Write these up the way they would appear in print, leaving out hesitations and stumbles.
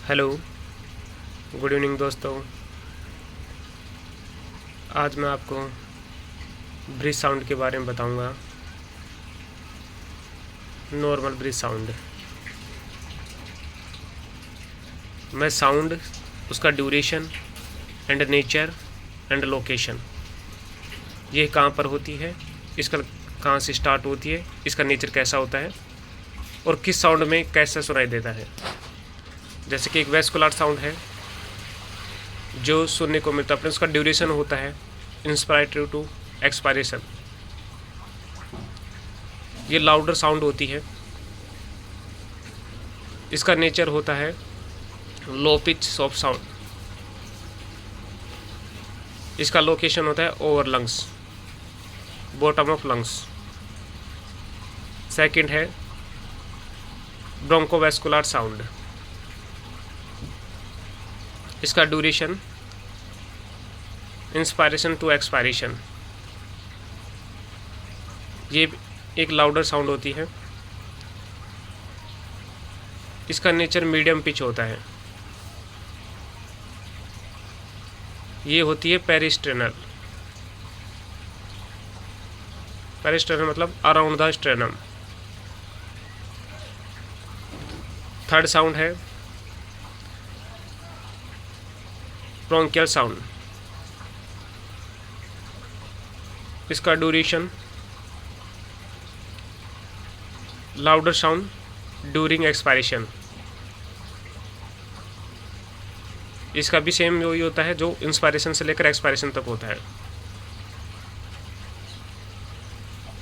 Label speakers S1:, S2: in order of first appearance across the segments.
S1: Hello, good evening दोस्तों। आज मैं आपको ब्रिज साउंड के बारे में बताऊंगा। नॉर्मल ब्रिज साउंड में साउंड, उसका duration and nature and location, ये कहाँ पर होती है, इसका कहाँ से स्टार्ट होती है, इसका नेचर कैसा होता है और किस साउंड में कैसा सुनाई देता है। जैसे कि एक वेस्कुलर साउंड है जो सुनने को मिलता है, अपने उसका ड्यूरेशन होता है इंस्पायरेटरी टू एक्सपायरेशन। ये लाउडर साउंड होती है। इसका नेचर होता है लो पिच सॉफ्ट साउंड। इसका लोकेशन होता है over lungs, bottom of lungs. Second है ब्रोंकोवेस्कुलर साउंड। इसका ड्यूरेशन इंस्पायरेशन टू एक्सपायरेशन। ये एक लाउडर साउंड होती है। इसका नेचर मीडियम पिच होता है। ये होती है पेरिस्ट्रेनल। पेरिस्ट्रेनल मतलब अराउंड द स्ट्रेनम। थर्ड साउंड है ब्रोंकियल साउंड। इसका duration louder sound during expiration. इसका भी सेम वही होता है जो इंस्पायरेशन से लेकर एक्सपायरेशन तक होता है।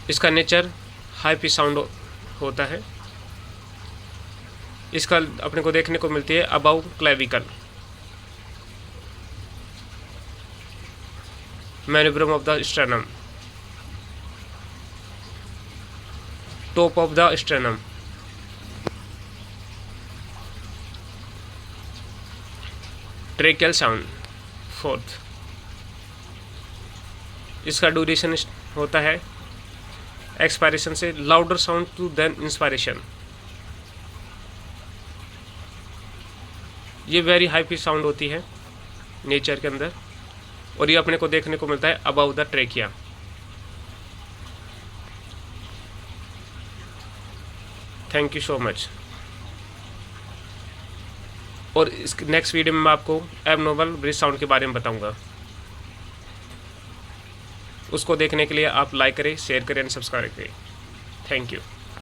S1: इसका नेचर हाई पिच साउंड होता है। इसका अपने को देखने को मिलती है above clavicle, manubrium of the sternum, top of the sternum. Tracheal sound fourth. इसका ड्यूरेशन होता है एक्सपायरेशन से louder sound too than inspiration. ये वेरी हाई पिच साउंड होती है नेचर के अंदर, और ये अपने को देखने को मिलता है about the trachea. Thank you so much. और इस नेक्स्ट वीडियो में मैं आपको एबनॉर्मल ब्रिज साउंड के बारे में बताऊंगा। उसको देखने के लिए आप लाइक करें, शेयर करें एंड सब्सक्राइब करें। Thank you.